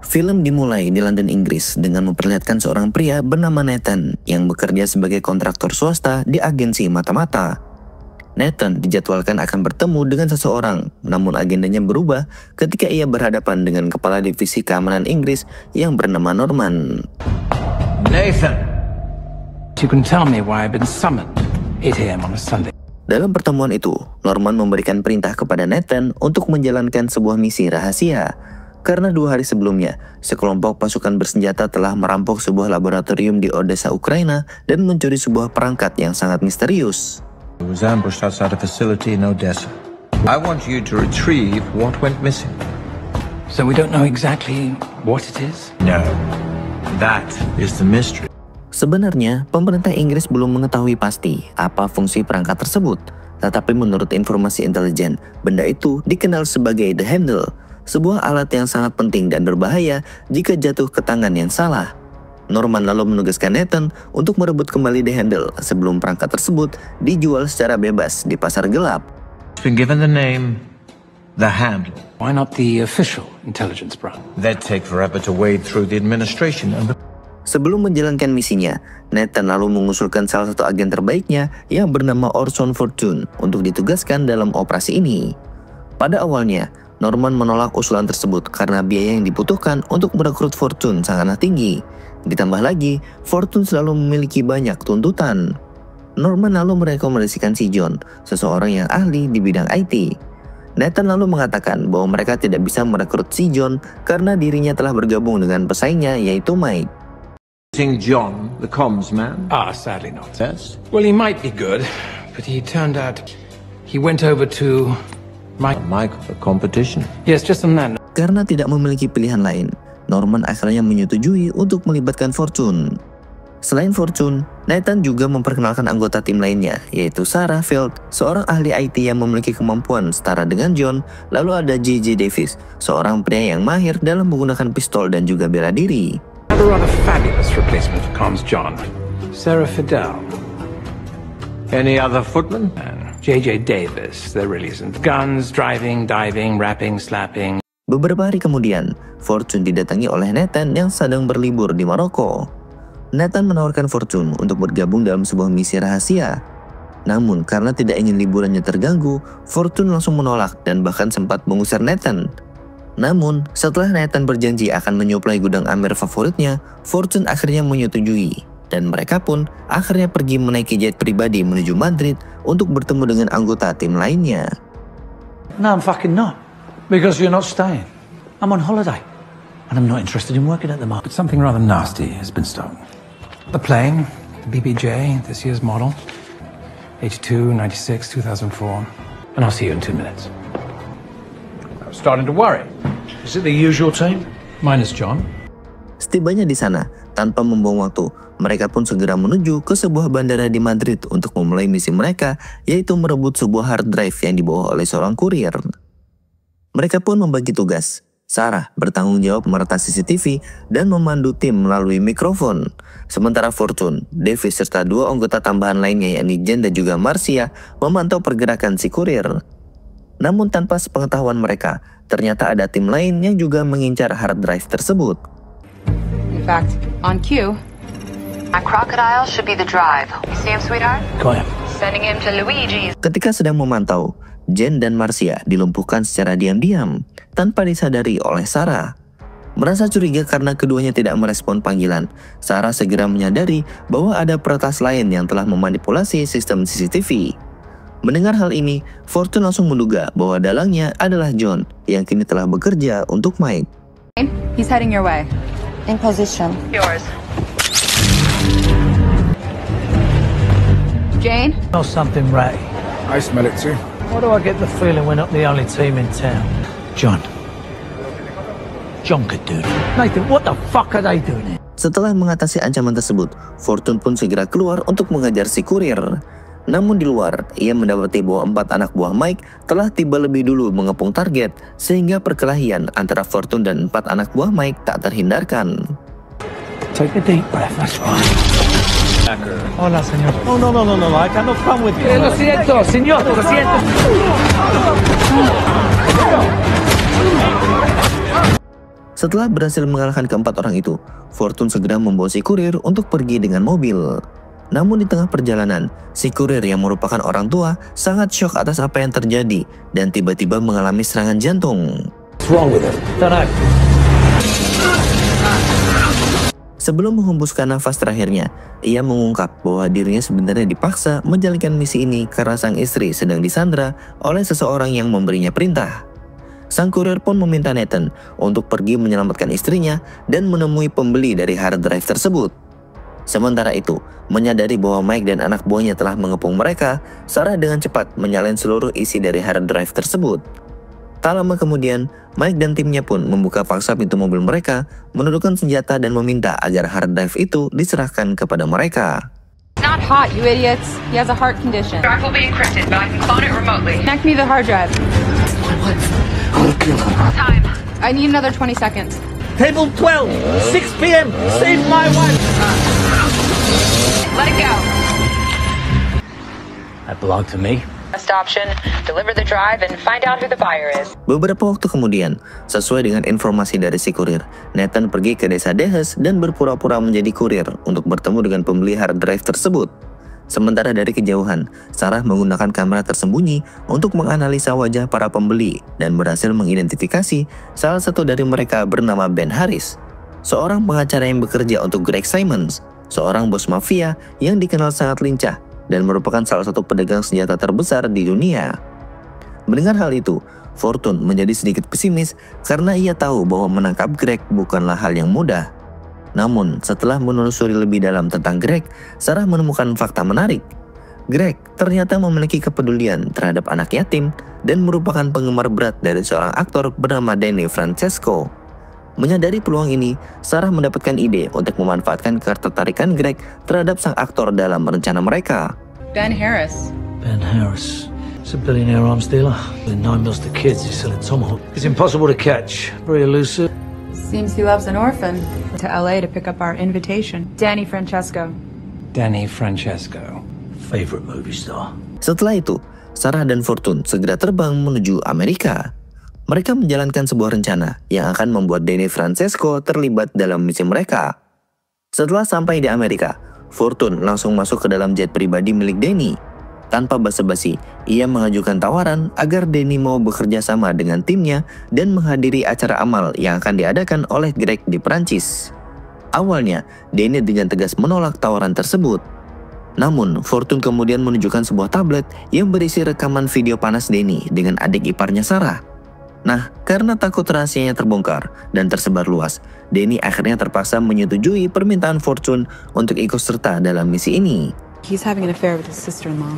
Film dimulai di London, Inggris dengan memperlihatkan seorang pria bernama Nathan yang bekerja sebagai kontraktor swasta di agensi mata-mata. Nathan dijadwalkan akan bertemu dengan seseorang, namun agendanya berubah ketika ia berhadapan dengan kepala divisi keamanan Inggris yang bernama Norman. Nathan, you can tell me why I've been summoned 8 a.m. on a Sunday. Dalam pertemuan itu, Norman memberikan perintah kepada Nathan untuk menjalankan sebuah misi rahasia. Karena 2 hari sebelumnya, sekelompok pasukan bersenjata telah merampok sebuah laboratorium di Odessa, Ukraina dan mencuri sebuah perangkat yang sangat misterius. It was ambushed outside a facility in Odessa. I want you to retrieve what went missing. So we don't know exactly what it is? No, that is the mystery. Sebenarnya, pemerintah Inggris belum mengetahui pasti apa fungsi perangkat tersebut. Tetapi menurut informasi intelijen, benda itu dikenal sebagai The Handle, sebuah alat yang sangat penting dan berbahaya jika jatuh ke tangan yang salah. Norman lalu menugaskan Nathan untuk merebut kembali The Handle sebelum perangkat tersebut dijual secara bebas di pasar gelap. It's been given the name The Handle. Why not the official intelligence branch? That'd take forever to wade through the administration and the... Sebelum menjalankan misinya, Nathan lalu mengusulkan salah satu agen terbaiknya yang bernama Orson Fortune untuk ditugaskan dalam operasi ini. Pada awalnya, Norman menolak usulan tersebut karena biaya yang dibutuhkan untuk merekrut Fortune sangatlah tinggi. Ditambah lagi, Fortune selalu memiliki banyak tuntutan. Norman lalu merekomendasikan si John, seseorang yang ahli di bidang IT. Nathan lalu mengatakan bahwa mereka tidak bisa merekrut si John karena dirinya telah bergabung dengan pesaingnya yaitu Mike. John, the comms man? Sadly not. Yes. Well, he might be good, but he turned out he went over to Mike, the competition? Yes, just on that. Karena tidak memiliki pilihan lain, Norman akhirnya menyetujui untuk melibatkan Fortune. Selain Fortune, Nathan juga memperkenalkan anggota tim lainnya, yaitu Sarah Field, seorang ahli IT yang memiliki kemampuan setara dengan John, lalu ada J.J. Davis, seorang pria yang mahir dalam menggunakan pistol dan juga bela diri. Another rather fabulous replacement for Comms John, Sarah Fidel. Any other footman? J.J. Davis, there really isn't. Guns, driving, diving, rapping, slapping. Beberapa hari kemudian, Fortune didatangi oleh Nathan yang sedang berlibur di Maroko. Nathan menawarkan Fortune untuk bergabung dalam sebuah misi rahasia. Namun karena tidak ingin liburannya terganggu, Fortune langsung menolak dan bahkan sempat mengusir Nathan. Namun setelah Nathan berjanji akan menyuplai gudang Amer favoritnya, Fortune akhirnya menyetujui. Dan mereka pun akhirnya pergi menaiki jet pribadi menuju Madrid untuk bertemu dengan anggota tim lainnya. No, I'm fucking not. Because you're not staying. I'm on holiday. And I'm not interested in working at the moment. But something rather nasty has been stolen. The plane, the BBJ, this year's model, 82, 96, 2004. And I'll see you in 2 minutes. I'm starting to worry. Is it the usual team? Minus John. Setibanya di sana, tanpa membuang waktu, mereka pun segera menuju ke sebuah bandara di Madrid untuk memulai misi mereka, yaitu merebut sebuah hard drive yang dibawa oleh seorang kurir. Mereka pun membagi tugas. Sarah bertanggung jawab meretas CCTV dan memandu tim melalui mikrofon. Sementara Fortune, Davis serta 2 anggota tambahan lainnya yakni Jen dan juga Marcia memantau pergerakan si kurir. Namun tanpa sepengetahuan mereka, ternyata ada tim lain yang juga mengincar hard drive tersebut. In fact, on cue, my crocodile should be the drive. You see him, sweetheart? Got him. Sending him to Luigi's. Ketika sedang memantau, Jen dan Marcia dilumpuhkan secara diam-diam tanpa disadari oleh Sarah. Merasa curiga karena keduanya tidak merespon panggilan, Sarah segera menyadari bahwa ada peretas lain yang telah memanipulasi sistem CCTV. Mendengar hal ini, Fortune langsung menduga bahwa dalangnya adalah John yang kini telah bekerja untuk Mike. He's heading your way. In position. Yours. Jane? Smell something ratty. I smell it too. Why do I get the feeling we're not the only team in town? John. John could do that. Nathan, what the fuck are they doing here? Setelah mengatasi ancaman tersebut, Fortune pun segera keluar untuk mengejar si kurir. Namun di luar, ia mendapati bahwa 4 anak buah Mike telah tiba lebih dulu mengepung target, sehingga perkelahian antara Fortune dan 4 anak buah Mike tak terhindarkan. Take a deep breath, that's right. Hola, señor. No, I cannot come with you. Lo siento, señor, lo siento. Setelah berhasil mengalahkan keempat orang itu, Fortune segera membawa si kurir untuk pergi dengan mobil. Namun di tengah perjalanan, si kurir yang merupakan orang tua sangat syok atas apa yang terjadi dan tiba-tiba mengalami serangan jantung. What's wrong with him? Don't know. Sebelum menghembuskan nafas terakhirnya, ia mengungkap bahwa dirinya sebenarnya dipaksa menjalankan misi ini karena sang istri sedang disandra oleh seseorang yang memberinya perintah. Sang kurir pun meminta Nathan untuk pergi menyelamatkan istrinya dan menemui pembeli dari hard drive tersebut. Sementara itu, menyadari bahwa Mike dan anak buahnya telah mengepung mereka, Sarah dengan cepat menyalain seluruh isi dari hard drive tersebut. Tak lama kemudian, Mike dan timnya pun membuka paksa pintu mobil mereka, menundukkan senjata dan meminta agar hard drive itu diserahkan kepada mereka. It's not hot, you idiots. He has a heart condition. Drive will be encrypted, but I can clone it remotely. Connect me the hard drive. Time. I need another 20 seconds. Table 12, 6 p.m. Save my wife. Let it go. That belonged to me. Best option, deliver the drive and find out who the buyer is. Beberapa waktu kemudian, sesuai dengan informasi dari si kurir, Nathan pergi ke desa Dehes dan berpura-pura menjadi kurir untuk bertemu dengan pembeli hard drive tersebut. Sementara dari kejauhan, Sarah menggunakan kamera tersembunyi untuk menganalisa wajah para pembeli dan berhasil mengidentifikasi salah satu dari mereka bernama Ben Harris, seorang pengacara yang bekerja untuk Greg Simons, seorang bos mafia yang dikenal sangat lincah dan merupakan salah satu pedagang senjata terbesar di dunia. Mendengar hal itu, Fortune menjadi sedikit pesimis karena ia tahu bahwa menangkap Greg bukanlah hal yang mudah. Namun, setelah menelusuri lebih dalam tentang Greg, Sarah menemukan fakta menarik. Greg ternyata memiliki kepedulian terhadap anak yatim dan merupakan penggemar berat dari seorang aktor bernama Danny Francesco. Menyadari peluang ini, Sarah mendapatkan ide untuk memanfaatkan ketertarikan Greg terhadap sang aktor dalam rencana mereka. Ben Harris. Ben Harris. He's a billionaire arms dealer. The 9 mils to kids, he's selling tomahawk. He's impossible to catch. Very elusive. Seems he loves an orphan. To LA to pick up our invitation. Danny Francesco. Danny Francesco. Favorite movie star. Setelah itu, Sarah dan Fortune segera terbang menuju Amerika. Mereka menjalankan sebuah rencana yang akan membuat Danny Francesco terlibat dalam misi mereka. Setelah sampai di Amerika, Fortune langsung masuk ke dalam jet pribadi milik Danny. Tanpa basa-basi, ia mengajukan tawaran agar Danny mau bekerja sama dengan timnya dan menghadiri acara amal yang akan diadakan oleh Greg di Perancis. Awalnya, Danny dengan tegas menolak tawaran tersebut. Namun, Fortune kemudian menunjukkan sebuah tablet yang berisi rekaman video panas Danny dengan adik iparnya Sarah. Nah, karena takut rahasianya terbongkar dan tersebar luas, Danny akhirnya terpaksa menyetujui permintaan Fortune untuk ikut serta dalam misi ini. He's having an affair with his sister-in-law.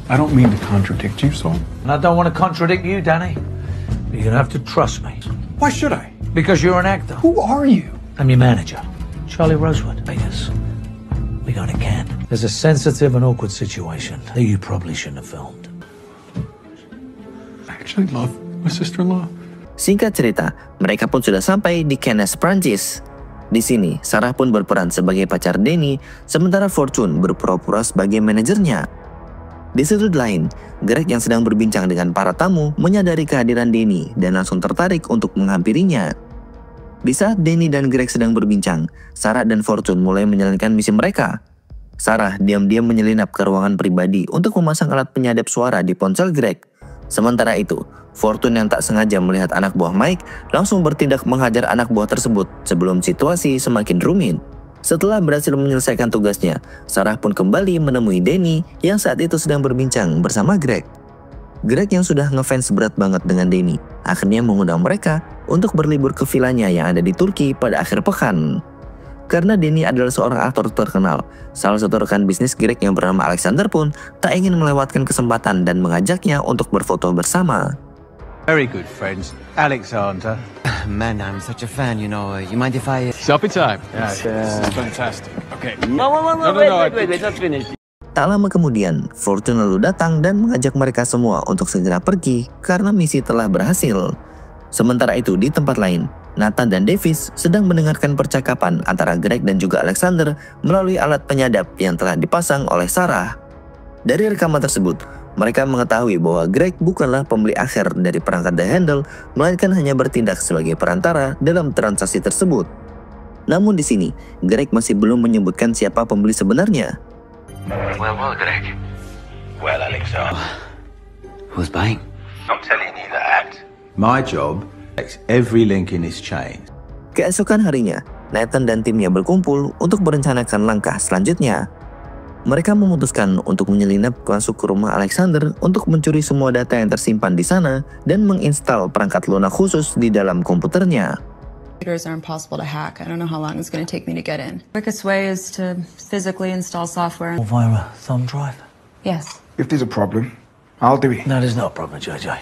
I don't mean to contradict you, Saul. And I don't want to contradict you, Danny. But you're gonna have to trust me. Why should I? Because you're an actor. Who are you? I'm your manager, Charlie Rosewood. Vegas. We're going to Cannes. There's a sensitive and awkward situation that you probably shouldn't have filmed. I actually love my sister-in-law. Singkat cerita, mereka pun sudah sampai di Cannes, Prancis. Di sini, Sarah pun berperan sebagai pacar Danny, sementara Fortune berpura-pura sebagai manajernya. Di sudut lain, Greg yang sedang berbincang dengan para tamu menyadari kehadiran Danny dan langsung tertarik untuk menghampirinya. Di saat Danny dan Greg sedang berbincang, Sarah dan Fortune mulai menjalankan misi mereka. Sarah diam-diam menyelinap ke ruangan pribadi untuk memasang alat penyadap suara di ponsel Greg. Sementara itu, Fortune yang tak sengaja melihat anak buah Mike langsung bertindak menghajar anak buah tersebut sebelum situasi semakin rumit. Setelah berhasil menyelesaikan tugasnya, Sarah pun kembali menemui Danny yang saat itu sedang berbincang bersama Greg. Greg yang sudah ngefans berat banget dengan Danny akhirnya mengundang mereka untuk berlibur ke vilanya yang ada di Turki pada akhir pekan. Karena Danny adalah seorang aktor terkenal, salah satu rekan bisnis Greg yang bernama Alexander pun tak ingin melewatkan kesempatan dan mengajaknya untuk berfoto bersama. Very good friends, Alexander. Man, I'm such a fan, you know. You mind if I... Selfie time. Yeah, this is fantastic. Okay. Wait, not finished. Tak lama kemudian, Fortune lalu datang dan mengajak mereka semua untuk segera pergi karena misi telah berhasil. Sementara itu di tempat lain, Nathan dan Davis sedang mendengarkan percakapan antara Greg dan juga Alexander melalui alat penyadap yang telah dipasang oleh Sarah. Dari rekaman tersebut, Mereka mengetahui bahwa Greg bukanlah pembeli akhir dari perangkat The Handle, melainkan hanya bertindak sebagai perantara dalam transaksi tersebut. Namun di sini, Greg masih belum menyebutkan siapa pembeli sebenarnya. Well, Greg. Well, Alexander. Who's buying? I'm telling you that. My job is every link in this chain. Keesokan harinya, Nathan dan timnya berkumpul untuk merencanakan langkah selanjutnya. Mereka memutuskan untuk menyelinap masuk ke rumah Alexander untuk mencuri semua data yang tersimpan di sana dan menginstal perangkat lunak khusus di dalam komputernya. Computers are impossible to hack. I don't know how long it's going to take me to get in. The quickest way is to physically install software. Via a thumb drive? Yes. If there's a problem, I'll do it. No, there's no problem, JJ.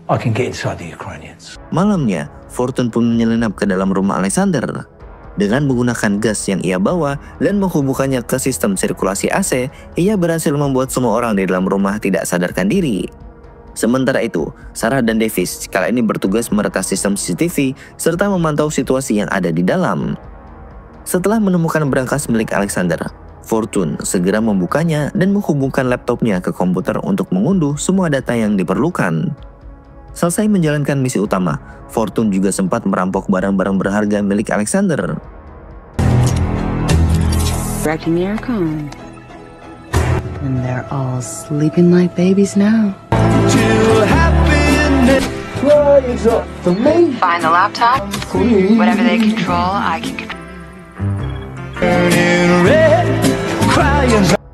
I can get inside the Ukrainians. Malamnya, Fortune pun menyelinap ke dalam rumah Alexander. Dengan menggunakan gas yang ia bawa dan menghubungkannya ke sistem sirkulasi AC, ia berhasil membuat semua orang di dalam rumah tidak sadarkan diri. Sementara itu, Sarah dan Davis kala ini bertugas meretas sistem CCTV serta memantau situasi yang ada di dalam. Setelah menemukan berangkas milik Alexander, Fortune segera membukanya dan menghubungkan laptopnya ke komputer untuk mengunduh semua data yang diperlukan. Selesai menjalankan misi utama, Fortune juga sempat merampok barang-barang berharga milik Alexander. Directing the aircon. And they're all sleeping like babies now. Find the laptop. Whatever they control, I can control.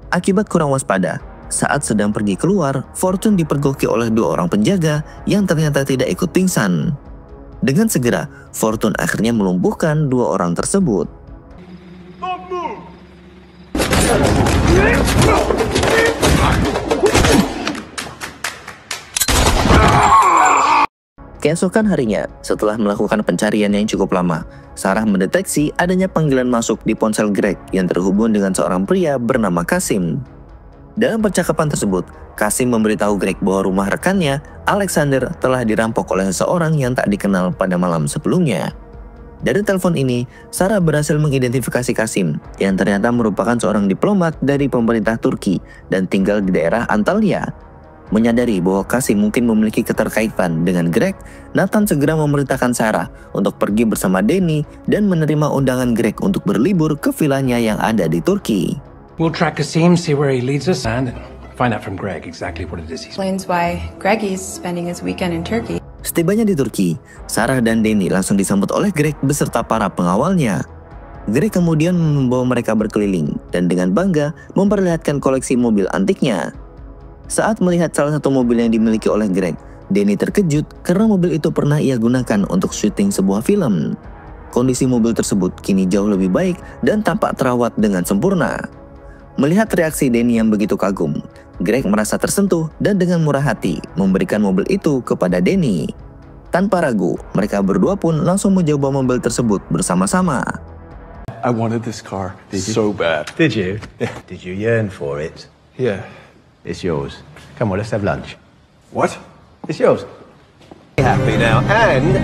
Akibat kurang waspada, saat sedang pergi keluar, Fortune dipergoki oleh 2 orang penjaga yang ternyata tidak ikut pingsan. Dengan segera, Fortune akhirnya melumpuhkan 2 orang tersebut. Keesokan harinya, setelah melakukan pencarian yang cukup lama, Sarah mendeteksi adanya panggilan masuk di ponsel Greg yang terhubung dengan seorang pria bernama Kasim. Dalam percakapan tersebut, Kasim memberitahu Greg bahwa rumah rekannya, Alexander, telah dirampok oleh seseorang yang tak dikenal pada malam sebelumnya. Dari telepon ini, Sarah berhasil mengidentifikasi Kasim yang ternyata merupakan seorang diplomat dari pemerintah Turki dan tinggal di daerah Antalya. Menyadari bahwa Kasim mungkin memiliki keterkaitan dengan Greg, Nathan segera memerintahkan Sarah untuk pergi bersama Danny dan menerima undangan Greg untuk berlibur ke vilanya yang ada di Turki. We'll track Kasim, see where he leads us, and find out from Greg exactly what it is he's... Explains why Greggy's spending his weekend in Turkey. Setibanya di Turki, Sarah dan Danny langsung disambut oleh Greg beserta para pengawalnya. Greg kemudian membawa mereka berkeliling dan dengan bangga memperlihatkan koleksi mobil antiknya. Saat melihat salah satu mobil yang dimiliki oleh Greg, Danny terkejut karena mobil itu pernah ia gunakan untuk syuting sebuah film. Kondisi mobil tersebut kini jauh lebih baik dan tampak terawat dengan sempurna. Melihat reaksi Danny yang begitu kagum, Greg merasa tersentuh dan dengan murah hati memberikan mobil itu kepada Danny. Tanpa ragu, mereka berdua pun langsung mencoba mobil tersebut bersama-sama. I wanted this car so bad. Did you? Did you yearn for it? Yeah. It's yours. Come on, let's have lunch. What? It's yours. Happy now, and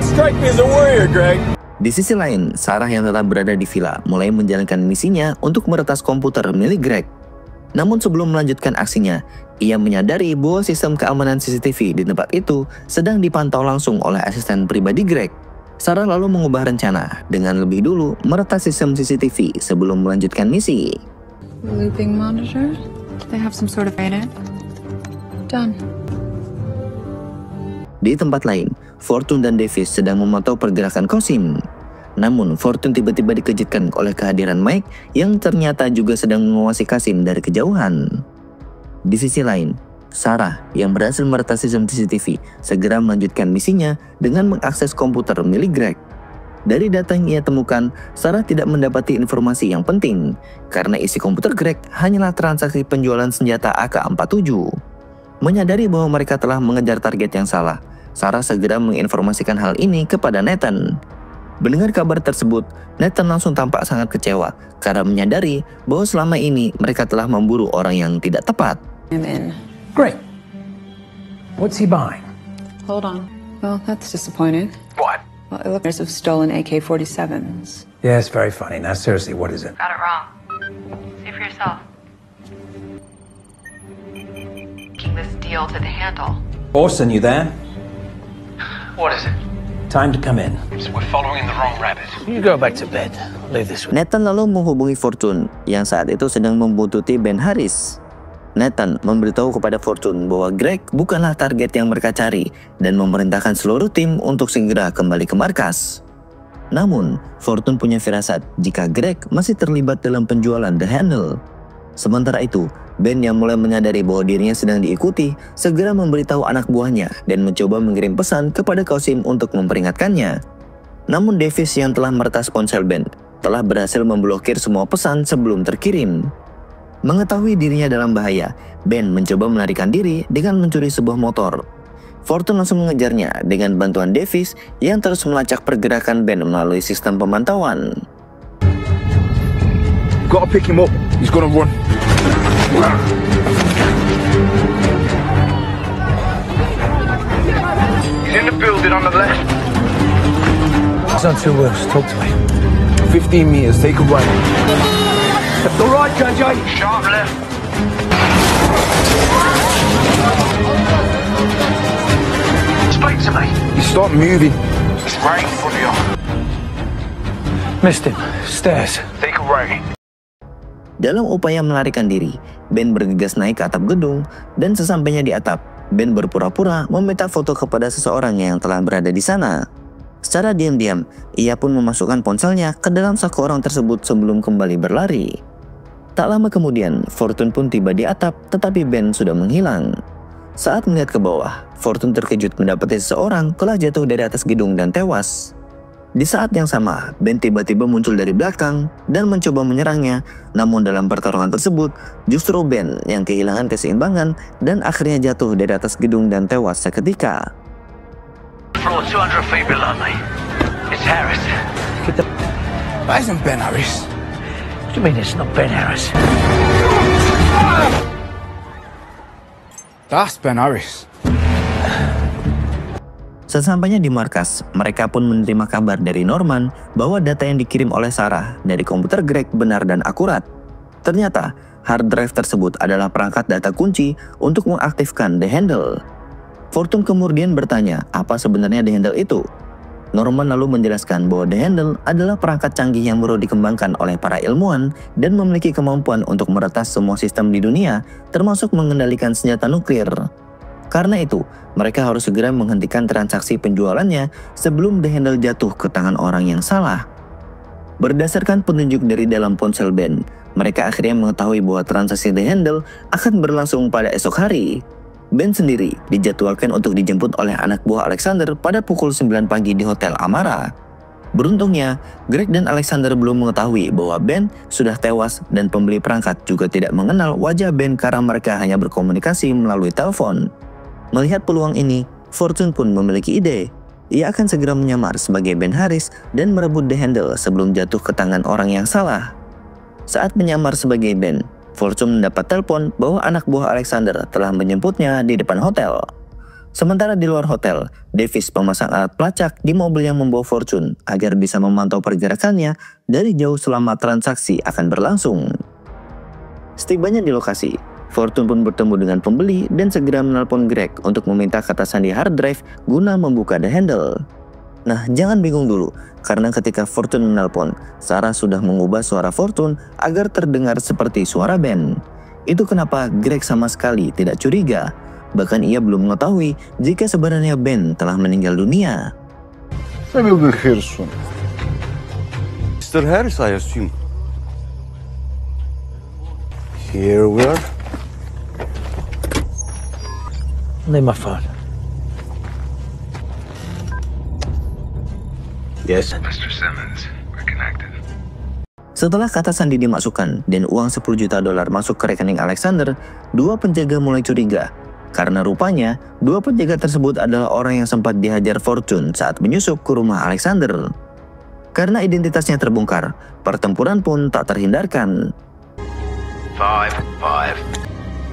Strike me as a warrior, Greg. Di sisi lain, Sarah yang tetap berada di villa mulai menjalankan misinya untuk meretas komputer milik Greg. Namun sebelum melanjutkan aksinya, ia menyadari bahwa sistem keamanan CCTV di tempat itu sedang dipantau langsung oleh asisten pribadi Greg. Sarah lalu mengubah rencana dengan lebih dulu meretas sistem CCTV sebelum melanjutkan misi. Looping monitor? They have some sort of radar. Done. Di tempat lain, Fortune dan Davis sedang memantau pergerakan Kasim. Namun, Fortune tiba-tiba dikejutkan oleh kehadiran Mike yang ternyata juga sedang mengawasi Kasim dari kejauhan. Di sisi lain, Sarah yang berhasil meretas sistem CCTV segera melanjutkan misinya dengan mengakses komputer milik Greg. Dari data yang ia temukan, Sarah tidak mendapati informasi yang penting karena isi komputer Greg hanyalah transaksi penjualan senjata AK-47. Menyadari bahwa mereka telah mengejar target yang salah, Sarah segera menginformasikan hal ini kepada Nathan. Mendengar kabar tersebut, Nathan langsung tampak sangat kecewa karena menyadari bahwa selama ini mereka telah memburu orang yang tidak tepat. I'm in. Great. What's he buying? Hold on. Well, that's disappointing. What? Well, it looks of stolen AK-47s. Yeah, it's very funny. Now, seriously, what is it? Got it wrong. See for yourself. built at the handle. Orson, you there? What is it? Time to come in. We're following the wrong rabbit. You go back to bed. Leave this with Nathan lalu menghubungi Fortune yang saat itu sedang membuntuti Ben Harris. Nathan memberitahu kepada Fortune bahwa Greg bukanlah target yang mereka cari dan memerintahkan seluruh tim untuk segera kembali ke markas. Namun, Fortune punya firasat jika Greg masih terlibat dalam penjualan The Handle. Sementara itu, Ben yang mulai menyadari bahwa dirinya sedang diikuti, segera memberitahu anak buahnya dan mencoba mengirim pesan kepada Qasim untuk memperingatkannya. Namun Davis yang telah meretas ponsel Ben telah berhasil memblokir semua pesan sebelum terkirim. Mengetahui dirinya dalam bahaya, Ben mencoba melarikan diri dengan mencuri sebuah motor. Fortune langsung mengejarnya dengan bantuan Davis yang terus melacak pergerakan Ben melalui sistem pemantauan. Gotta pick him up. He's gonna run. He's in the building on the left. He's on two wheels. Talk to me. 15 meters, take a right. Left or right, KJ? Sharp left. Speak to me. You start moving. It's right in front of you. Missed him. Stairs. Take a right. Dalam upaya melarikan diri, Ben bergegas naik ke atap gedung dan sesampainya di atap, Ben berpura-pura meminta foto kepada seseorang yang telah berada di sana. Secara diam-diam, ia pun memasukkan ponselnya ke dalam saku orang tersebut sebelum kembali berlari. Tak lama kemudian, Fortune pun tiba di atap, tetapi Ben sudah menghilang. Saat melihat ke bawah, Fortune terkejut mendapati seseorang telah jatuh dari atas gedung dan tewas. Di saat yang sama, Ben tiba-tiba muncul dari belakang dan mencoba menyerangnya. Namun dalam pertarungan tersebut, justru Ben yang kehilangan keseimbangan dan akhirnya jatuh dari atas gedung dan tewas seketika. Floor 200 feet below me. It's Harris. That isn't Ben Harris. What do you mean it's not Ben Harris? That's Ben Harris. Sesampainya di markas, mereka pun menerima kabar dari Norman bahwa data yang dikirim oleh Sarah dari komputer Greg benar dan akurat. Ternyata, hard drive tersebut adalah perangkat data kunci untuk mengaktifkan The Handle. Fortune kemudian bertanya apa sebenarnya The Handle itu. Norman lalu menjelaskan bahwa The Handle adalah perangkat canggih yang baru dikembangkan oleh para ilmuwan dan memiliki kemampuan untuk meretas semua sistem di dunia, termasuk mengendalikan senjata nuklir. Karena itu, mereka harus segera menghentikan transaksi penjualannya sebelum The Handle jatuh ke tangan orang yang salah. Berdasarkan petunjuk dari dalam ponsel Ben, mereka akhirnya mengetahui bahwa transaksi The Handle akan berlangsung pada esok hari. Ben sendiri dijadwalkan untuk dijemput oleh anak buah Alexander pada pukul 9 pagi di Hotel Amara. Beruntungnya, Greg dan Alexander belum mengetahui bahwa Ben sudah tewas dan pembeli perangkat juga tidak mengenal wajah Ben karena mereka hanya berkomunikasi melalui telepon. Melihat peluang ini, Fortune pun memiliki ide. Ia akan segera menyamar sebagai Ben Harris dan merebut The Handle sebelum jatuh ke tangan orang yang salah. Saat menyamar sebagai Ben, Fortune mendapat telepon bahwa anak buah Alexander telah menjemputnya di depan hotel. Sementara di luar hotel, Davis memasang alat pelacak di mobil yang membawa Fortune agar bisa memantau pergerakannya dari jauh selama transaksi akan berlangsung. Setibanya di lokasi, Fortune pun bertemu dengan pembeli dan segera menelpon Greg untuk meminta kata sandi hard drive guna membuka The Handle. Nah, jangan bingung dulu, karena ketika Fortune menelpon, Sarah sudah mengubah suara Fortune agar terdengar seperti suara Ben. Itu kenapa Greg sama sekali tidak curiga, bahkan ia belum mengetahui jika sebenarnya Ben telah meninggal dunia. Maybe we'll hear soon. Mr. Harris, I assume. Here we are. Need my phone. Yes. Mr. Simmons, we're connected. Setelah kata sandi dimasukkan dan uang $10 juta masuk ke rekening Alexander, dua penjaga mulai curiga. Karena rupanya, dua penjaga tersebut adalah orang yang sempat dihajar Fortune saat menyusup ke rumah Alexander. Karena identitasnya terbongkar, pertempuran pun tak terhindarkan. 5-5.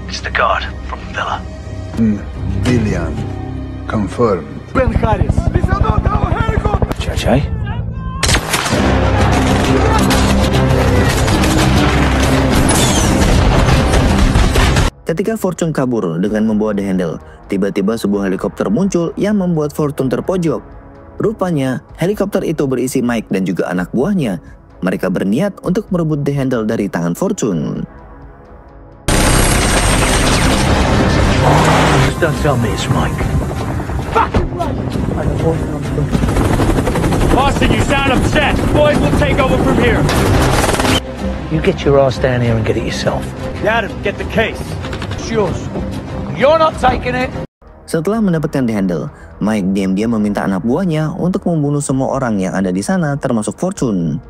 It's the guard from the villa. Billion. Confirmed. Ben Harris. JJ? Ketika Fortune kabur dengan membawa The Handle, tiba-tiba sebuah helikopter muncul yang membuat Fortune terpojok. Rupanya, helikopter itu berisi Mike dan juga anak buahnya. Mereka berniat untuk merebut The Handle dari tangan Fortune. Don't tell me it's Mike. Austin, you sound upset. Boys will take over from here. You get your ass down here and get it yourself. Adam, get the case. It's yours. You're not taking it. Setelah mendapatkan The Handle, Mike diam-diam meminta anak buahnya untuk membunuh semua orang yang ada di sana termasuk Fortune.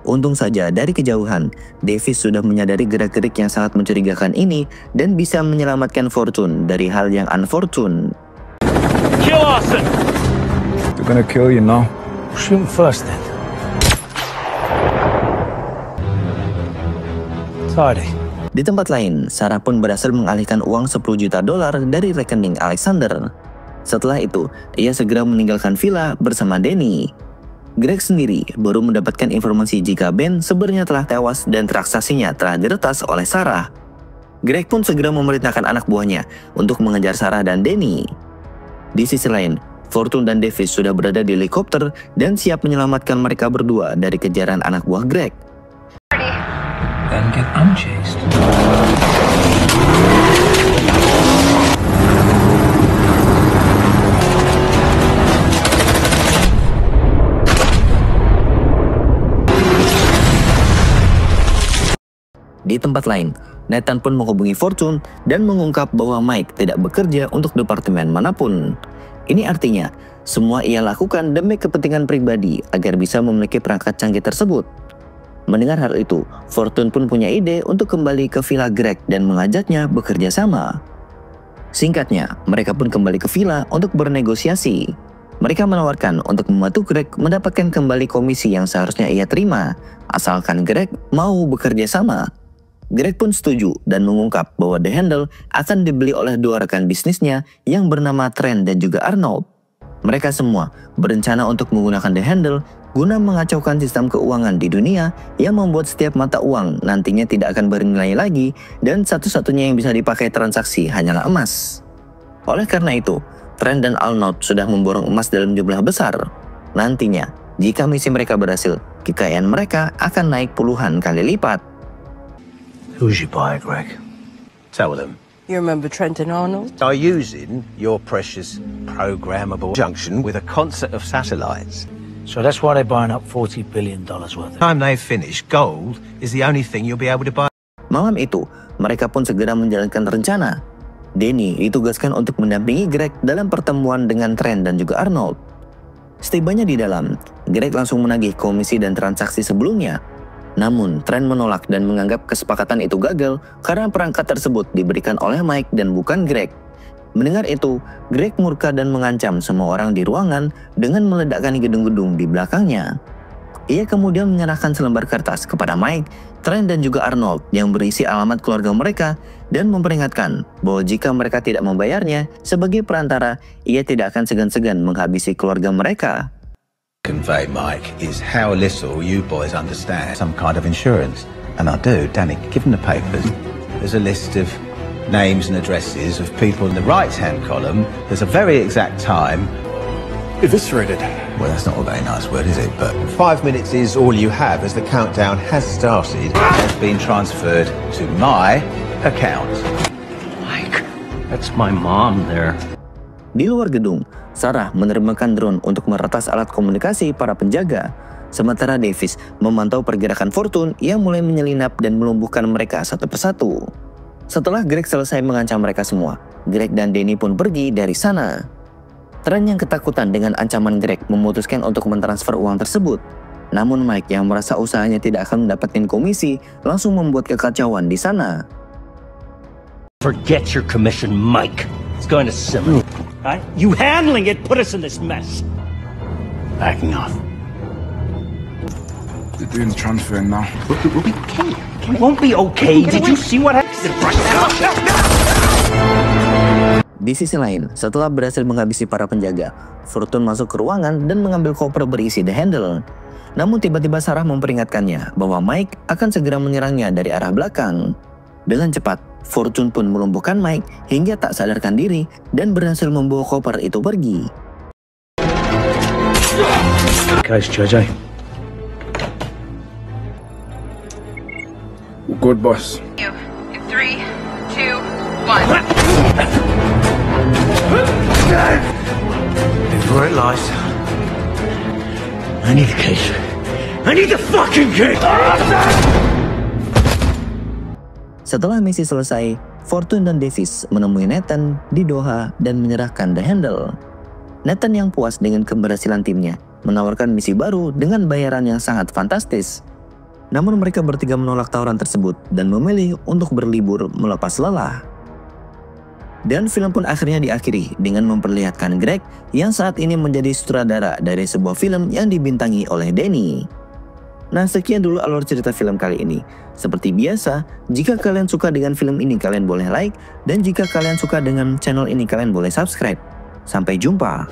Untung saja dari kejauhan, Davis sudah menyadari gerak-gerik yang sangat mencurigakan ini dan bisa menyelamatkan Fortune dari hal yang unfortunate. Kill Austin! They're gonna kill you now. Shoot him first then. Tidy. Di tempat lain, Sarah pun berhasil mengalihkan uang $10 juta dari rekening Alexander. Setelah itu, ia segera meninggalkan villa bersama Danny. Greg sendiri baru mendapatkan informasi jika Ben sebenarnya telah tewas dan transaksinya telah diretas oleh Sarah. Greg pun segera memerintahkan anak buahnya untuk mengejar Sarah dan Danny. Di sisi lain, Fortune dan Davis sudah berada di helikopter dan siap menyelamatkan mereka berdua dari kejaran anak buah Greg. Then get unchased. Di tempat lain, Nathan pun menghubungi Fortune dan mengungkap bahwa Mike tidak bekerja untuk departemen manapun. Ini artinya, semua ia lakukan demi kepentingan pribadi agar bisa memiliki perangkat canggih tersebut. Mendengar hal itu, Fortune pun punya ide untuk kembali ke villa Greg dan mengajaknya bekerja sama. Singkatnya, mereka pun kembali ke villa untuk bernegosiasi. Mereka menawarkan untuk membantu Greg mendapatkan kembali komisi yang seharusnya ia terima, asalkan Greg mau bekerja sama. Greg pun setuju dan mengungkap bahwa The Handle akan dibeli oleh dua rekan bisnisnya yang bernama Trent dan juga Arnold. Mereka semua berencana untuk menggunakan The Handle guna mengacaukan sistem keuangan di dunia yang membuat setiap mata uang nantinya tidak akan bernilai lagi dan satu-satunya yang bisa dipakai transaksi hanyalah emas. Oleh karena itu, Trent dan Arnold sudah memborong emas dalam jumlah besar. Nantinya, jika misi mereka berhasil, kekayaan mereka akan naik puluhan kali lipat. Who's your buyer, Greg? Tell them. You remember Trent and Arnold? Are using your precious programmable junction with a concert of satellites. So that's why they're buying up $40 billion worth of it. Time they finish, gold is the only thing you'll be able to buy. Malam itu, mereka pun segera menjalankan rencana. Danny ditugaskan untuk mendampingi Greg dalam pertemuan dengan Trent dan juga Arnold. Setibanya di dalam, Greg langsung menagih komisi dan transaksi sebelumnya. Namun, Trent menolak dan menganggap kesepakatan itu gagal karena perangkat tersebut diberikan oleh Mike dan bukan Greg. Mendengar itu, Greg murka dan mengancam semua orang di ruangan dengan meledakkan gedung-gedung di belakangnya. Ia kemudian menyerahkan selembar kertas kepada Mike, Trent dan juga Arnold yang berisi alamat keluarga mereka dan memperingatkan bahwa jika mereka tidak membayarnya sebagai perantara, ia tidak akan segan-segan menghabisi keluarga mereka. Convey, Mike, is how little you boys understand some kind of insurance. And I do, Danny, give them the papers. There's a list of names and addresses of people in the right-hand column. There's a very exact time. Eviscerated. Well, that's not a very nice word, is it? But 5 minutes is all you have as the countdown has started. has been transferred to my account. Mike, that's my mom there. Di luar gedung, Sarah menerbangkan drone untuk meretas alat komunikasi para penjaga. Sementara Davis memantau pergerakan Fortune yang mulai menyelinap dan melumpuhkan mereka satu persatu. Setelah Greg selesai mengancam mereka semua, Greg dan Danny pun pergi dari sana. Trent yang ketakutan dengan ancaman Greg memutuskan untuk mentransfer uang tersebut. Namun Mike yang merasa usahanya tidak akan mendapatkan komisi langsung membuat kekacauan di sana. Forget your commission, Mike. It's going to simmer. Right? You handling it put us in this mess. Backing off. They're doing the transfer now. We'll be okay. It won't be okay. Did you see what happened? Di sisi lain, setelah berhasil menghabisi para penjaga, Fortune masuk ke ruangan dan mengambil koper berisi The Handle. Namun tiba-tiba Sarah memperingatkannya bahwa Mike akan segera menyerangnya dari arah belakang. Dengan cepat, Fortune pun melumpuhkan Mike hingga tak sadarkan diri dan berhasil membawa koper itu pergi. Case, JJ. Good, boss. In 3, 2, 1. Before it lies. I need the case. I need the fucking case! Setelah misi selesai, Fortune dan Davis menemui Nathan di Doha dan menyerahkan The Handle. Nathan yang puas dengan keberhasilan timnya menawarkan misi baru dengan bayaran yang sangat fantastis. Namun mereka bertiga menolak tawaran tersebut dan memilih untuk berlibur melepas lelah. Dan film pun akhirnya diakhiri dengan memperlihatkan Greg yang saat ini menjadi sutradara dari sebuah film yang dibintangi oleh Danny. Nah, sekian dulu alur cerita film kali ini. Seperti biasa, jika kalian suka dengan film ini kalian boleh like, dan jika kalian suka dengan channel ini kalian boleh subscribe. Sampai jumpa.